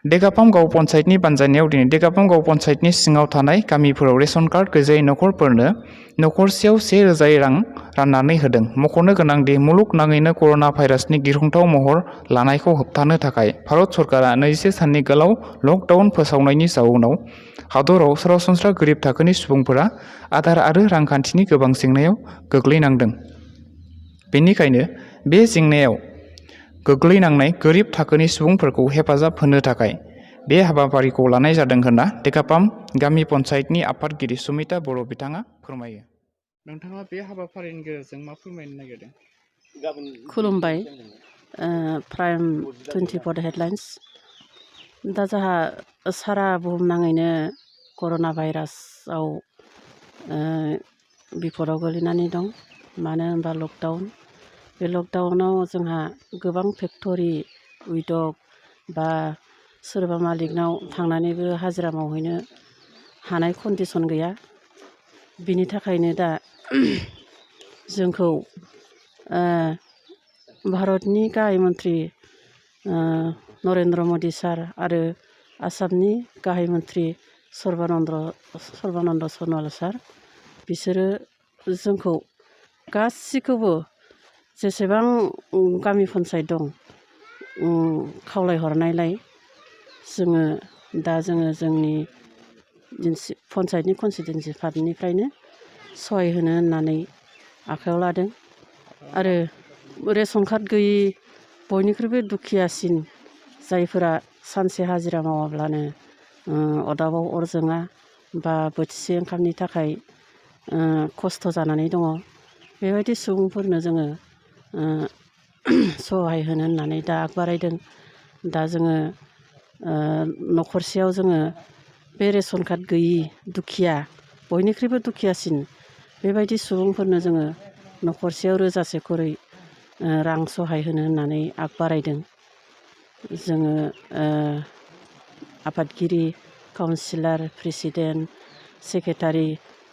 डेगापाम गाव पन्चायतनि बानजायनायाव दिनै डेगापाम गाव पन्चायतनि सिङाव थानाय गामिफोराव रेशन कार्ड गैजायै नखरफोरनो नखरसेयाव 1000 रां राननानै होदों। मख'नो गोनांदि मुलुगनाङैनो कर'ना भाइरासनि गिख्रंथाव महर लानायखौ होबथानो थाखाय भारत सरकारा 21 साननि गोलाव लकडाउन फोसावनायनि जाउनाव हादराव सरासनस्रा गोरिब थाखोनि सुबुंफोरा आदार आरो रांखान्थिनि गोबां जेंनायाव गोग्लैनांदों। बेनिखायनो बे जेंनायाव गोग्लैनांनाय गोरिब थाखोनि सुबुंफोरखौ हेफाजाब होनो थाखाय बे हाबाफारिखौ लानाय जादों होनना डेगापाम गामि पन्चायतनि आफादगिरि सुमिता बर' बिथाङा फोरमायो। नोंथाङा बे हाबाफारिनि गेजेरजों मा फोरमायनो नागिरदों? खुलुमबाय। Prime 24 headlines. दा जोंहा सारा बुहुमनाङैनो कर'ना भाइरासआव बिपदाव गोलैनानै दं। मानो होनबा लकडाउन। बे लकडाउनाव जोंहा गोबां फेक्टरि उइदक बा सोरबा मालिकनाव थांनानैबो हाजिरा मावहैनो हानाय कन्डिसन गैया। बिनि थाखायनो दा जोंखौ भारतनि गाहाय मन्त्रि नरेन्द्र मदि सार आरो आसामनि गाहाय मन्त्रि सर्बानन्द सन'वाल सार बिसोरो जोंखौ गासिखौबो जेसेबां गामि पन्चायत दं खावलायहरनायलाय जोङो जोंनि पन्चायतनि कनस्टिटुयेन्सि पार्टनिफ्रायनो सहाय होनो होननानै आखायाव लादों। आरो रेशन कार्ड गैयि बयनिख्रुइबो दुखियासिन जायफोरा सानसे हाजिरा मावाब्लानो अरदाबाव अर जोङा बा बोथिसे ओंखामनि थाखाय खस्थ' जानानै दङ। बेबायदि सुबुंफोरनो जोङो सहाय होनो होननानै दा आगबारायदों। दा जोङो नखरसेयाव जोङो बे रेशन कार्ड गैयि दुखिया बयनिख्रुइबो दुखियासिन बेबायदि सुबुंफोरनो जोङो नखरसेयाव 1000 खरै रां सहाय होनो होननानै आगबारायदों। जोङो आफादगिरि, काउन्सिलर, प्रेसिडेन्ट, सेक्रेटारि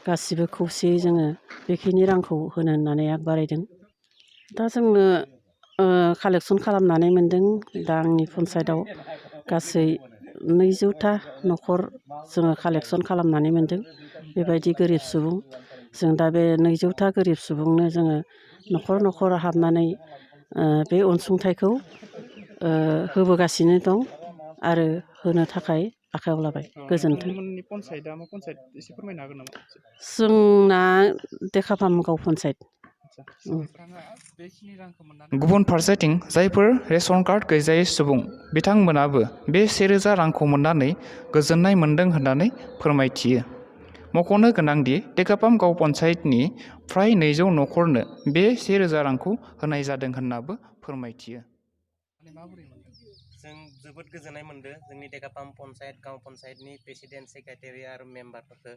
गासिबो खौसेयै जोङो बेखिनि रांखौ होनो होननानै आगबारायदों। दा जोंनो कालेकसन खालामनानै मोनदों। दा आंनि पन्चायतआव गासै 200था नखर जोङो कालेकसन खालामनानै मोनदों। बेबायदि गोरिब सुबुं जों दा बे 200था गोरिब सुबुंनो जोङो नखर नखर हाबनानै बे अनसुंथाइखौ होबोगासिनो दं आरो होनो थाखाय आखायाव लाबाय। गोजोन्थों। नोंथांमोननि पन्चायतआ मा पन्चायत एसे फोरमायनो हागोन नामा? जोंना डेकापाम गाव पन्चायत। गुबुन फारसेथिं जायफोर रेशन कार्ड गैजायै सुबुं बिथांमोनाबो बे 1000 रांखौ मोननानै गोजोननाय मोन्दों होननानै फोरमायथियो। मख'नो गोनांदि डेगापाम गाव पन्चायतनि फ्राय 200 नखरनो बे 1000 रांखौ होनाय जादों होननाबो फोरमायथियो। जों जोबोद गोजोननाय मोनदों जोंनि डेगापाम पन्चायत गाव पन्चायतनि प्रेसिडेन्ट सेक्रेटारि आरो मेम्बारफोरखौ।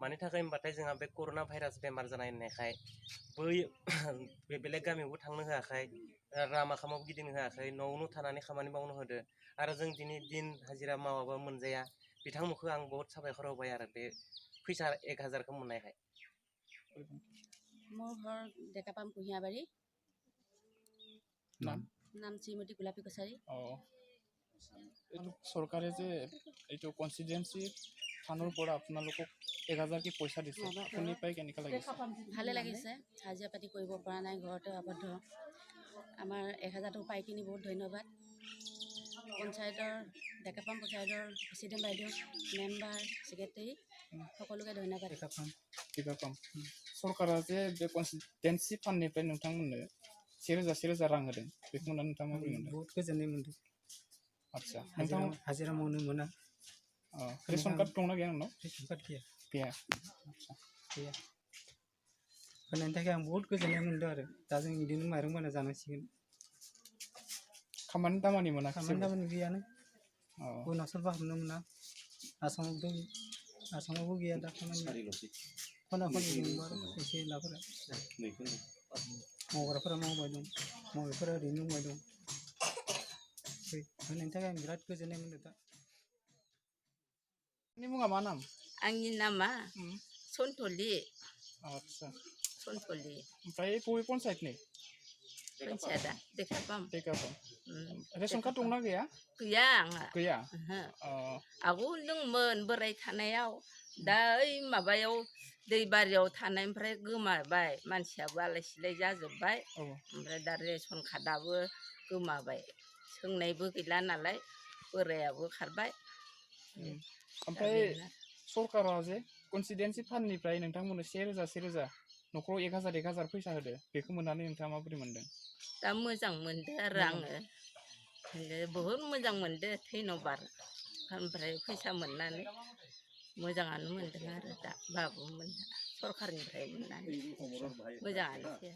मानि थाखाय होनबाथाय जोंहा बे कर'ना भाइरास बेमार जानाय होननायखाय बै बेलेग गामियावबो थांनो होआखै, लामा खामायावबो गिदिंनो होआखै, न'आवनो थानानै खामानि मावनो होदो। आरो जों दिनै दिन हाजिरा मावाबा मोनजाया बिथांमोनखौ आं बहुत साबायखर होबाय आरो बे फैसा 1000खौ मोननायखाय। মোৰ ঘৰ ডেকাপাম কুঁহিয়াবাৰী। নাম শ্ৰীমতী গোলাপী কছাৰী। চৰকাৰে যে এইটো কনষ্টিটুৱেঞ্চি ফাণ্ডৰ পৰা আপোনালোকক 1000কে পইচা দিছে, আপুনি পাই কেনেকুৱা লাগিছে? ভালে লাগিছে। হাজিৰা পাতি কৰিব পৰা নাই, ঘৰতে আবদ্ধ। আমাৰ 1000টো পাই কিনি বহুত ধন্যবাদ। পঞ্চায়তৰ ডেকাপাম পঞ্চায়তৰ প্ৰেচিডেণ্ট বাইদেউ, মেম্বাৰ, সেক্ৰেটাৰী সকলোকে ধন্যবাদ। डेगापाम सरकारा जे बे कनस्टिटुवेन्सि फान्डनिफ्राय नोंथांमोननो 1000 रां होदों, बेखौ नुनानै नोंथाङा माबोरै मोनदों? बहुत गोजोननाय मोनदों। आदसा हाजिरा मावनो मोना। रेशन कार्ड दंना गैया नोंनाव? रेशन कार्ड गैया। गैया। गैया। होनायनि थाखाय आं बहुत गोजोननाय मोनदों आरो दा जों बिदिनो माइरं बायना जानांसिगोन। खामानि दामानि मोनाखै? खामानि दामानि गैयानो। अरुणाचलबो हाबनो मोना, आसामावबो गैया दा खामानि। खना खनि दंबो आरो एसे एलाफोरा मावग्राफोरा मावबाय दं, मावग्राफोरा ओरैनो दंबाय दं। होनायनि थाखाय आं बिराद गोजोननाय मोनदों दा। नोंनि मुङा मा नाम? आंनि नामा सन्तलि। आदसा सन्तलि। ओमफ्राय बबे पन्चायतनि? पन्चायतआ डेकापाम। डेगापाम। रेशन कार्ड दंना गैया? गैया आंहा गैया। आगोल दंमोन बोराय थानायाव दा ओइ माबायाव दैबारियाव थानायनिफ्राय गोमाबाय मानसियाबो आलाय सिलाय जाजोब्बाय ओमफ्राय दा रेसन कार्डआबो गोमाबाय सोंनायबो गैला नालाय बोरायाबो खारबाय ओमफ्राय सरकारा जे कन्स्टिटुएन्सि फान्डनिफ्राय नोंथांमोननो 1000 न'खराव 1000 फैसा होदो बेखौ मोननानै नोंथाङा माबोरै मोनदों? दा मोजां मोनदो आरो आङो बहुद मोजां मोनदो धन्यबाद ओमफ्राय फैसा मोननानै मोजाङानो मोनदों आरो दा बाबु मोनहा सरकारनिफ्राय मोननानै मोजाङानोसै